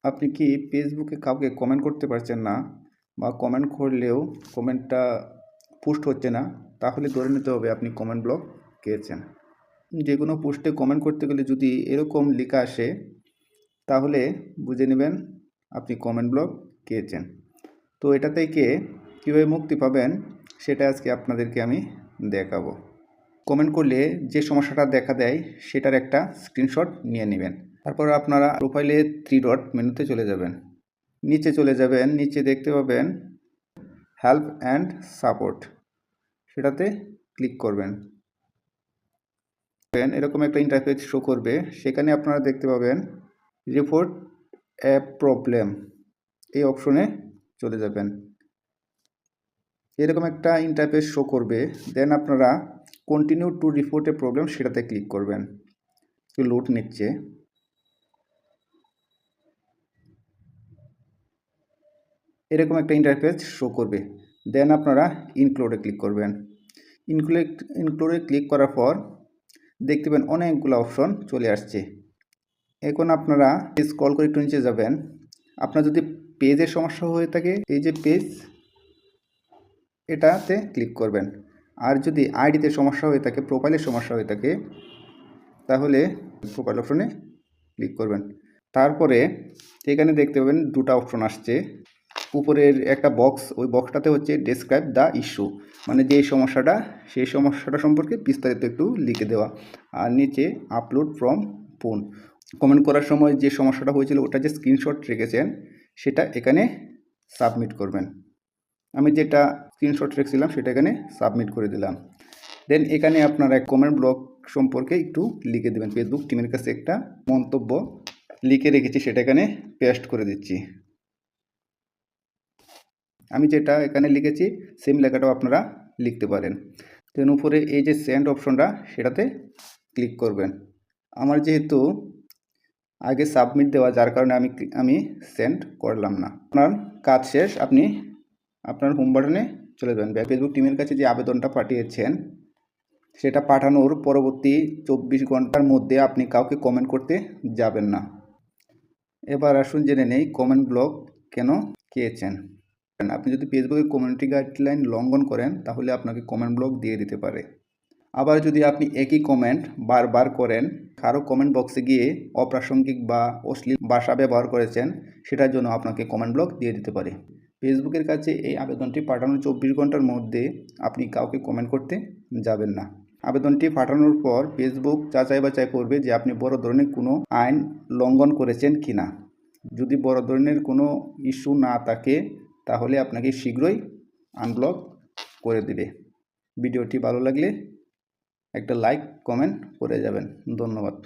আপনি কি ফেসবুকে কাউকে কমেন্ট করতে পারছেন না বা কমেন্ট করলেও কমেন্টটা পোস্ট হচ্ছে না, তাহলে ধরে নিতে হবে আপনি কমেন্ট ব্লক খেয়েছেন। যে কোনো পোস্টে কমেন্ট করতে গেলে যদি এরকম লেখা আসে, তাহলে বুঝে নেবেন আপনি কমেন্ট ব্লক খেয়েছেন। তো এটা থেকে কীভাবে মুক্তি পাবেন সেটা আজকে আপনাদেরকে আমি দেখাবো। কমেন্ট করলে যে সমস্যাটা দেখা দেয় সেটার একটা স্ক্রিনশট নিয়ে নেবেন। তারপর আপনারা প্রোফাইলে 3 ডট মেনুতে চলে যাবেন, নিচে চলে যাবেন, নিচে দেখতে পাবেন হেল্প অ্যান্ড সাপোর্ট, সেটাতে ক্লিক করবেন। এরকম একটা ইন্টারফেস শো করবে, সেখানে আপনারা দেখতে পাবেন রিপোর্ট এ প্রবলেম, এই অপশনে চলে যাবেন। এরকম একটা ইন্টারফেস শো করবে, দেন আপনারা continue to report A problem সেটাতে ক্লিক করবেন। একটু লোড নিচ্ছে। এরকম একটা ইন্টারফেস শো করবে, দেন আপনারা ইনক্লুডে ক্লিক করবেন। ইনক্লুডে ক্লিক করার পর দেখতে পাবেন অনেকগুলো অপশন চলে আসছে। এখন আপনারা স্ক্রল করে একটু নিচে যাবেন। আপনার যদি পেজের সমস্যা হয়ে থাকে, এই যে পেজ, এটাতে ক্লিক করবেন। আর যদি আইডিতে সমস্যা হয়ে থাকে, প্রোফাইলের সমস্যা হয়ে থাকে, তাহলে প্রোফাইল অপশনে ক্লিক করবেন। তারপরে এখানে দেখতে পাবেন দুটো অপশন আসছে। উপরের একটা বক্স, ওই বক্সটাতে হচ্ছে ডেসক্রাইব দ্য ইস্যু, মানে যে সমস্যাটা, সেই সমস্যাটা সম্পর্কে বিস্তারিত একটু লিখে দেওয়া। আর নিচে আপলোড ফ্রম ফোন, কমেন্ট করার সময় যে সমস্যাটা হয়েছিল ওটা যে স্ক্রিনশট রেখেছেন সেটা এখানে সাবমিট করবেন। আমি যেটা স্ক্রিনশট রেখেছিলাম সেটা এখানে সাবমিট করে দিলাম। দেন এখানে আপনারা কমেন্ট ব্লক সম্পর্কে একটু লিখে দেবেন। ফেসবুক টিমের কাছে একটা মন্তব্য লিখে রেখেছি, সেটা এখানে পেস্ট করে দিচ্ছি। আমি যেটা এখানে লিখেছি সেম লেখাটাও আপনারা লিখতে পারেন। দেন উপরে এই যে সেন্ড অপশনটা, সেটাতে ক্লিক করবেন। আমার যেহেতু আগে সাবমিট দেওয়া, যার কারণে আমি সেন্ড করলাম না। আপনার কাজ শেষ, আপনি আপনার হোম বাটনে চলে যাবেন। ফেসবুক টিমের কাছে যে আবেদনটা পাঠিয়েছেন সেটা পাঠানোর পরবর্তী 24 ঘন্টার মধ্যে আপনি কাউকে কমেন্ট করতে যাবেন না। এবার আসুন জেনে নেই কমেন্ট ব্লক কেন খেয়েছেন। আপনি যদি ফেসবুকের কমিউনিটি গাইডলাইন লঙ্ঘন করেন, তাহলে আপনাকে কমেন্ট ব্লক দিয়ে দিতে পারে। আবার যদি আপনি একই কমেন্ট বারবার করেন, কারো কমেন্ট বক্সে গিয়ে অপ্রাসঙ্গিক বা অশ্লীল ভাষা ব্যবহার করেছেন, সেটার জন্য আপনাকে কমেন্ট ব্লক দিয়ে দিতে পারে। ফেসবুকের কাছে এই আবেদনটি পাঠানোর 24 ঘন্টার মধ্যে আপনি কাউকে কমেন্ট করতে যাবেন না। আবেদনটি পাঠানোর পর ফেসবুক যাচাই বাছাই করবে যে আপনি বড় ধরনের কোনো আইন লঙ্ঘন করেছেন কিনা। যদি বড় ধরনের কোনো ইস্যু না থাকে, তাহলে আপনাকে শীঘ্রই আনব্লক করে দেবে। ভিডিওটি ভালো লাগলে একটা লাইক কমেন্ট করে যাবেন। ধন্যবাদ।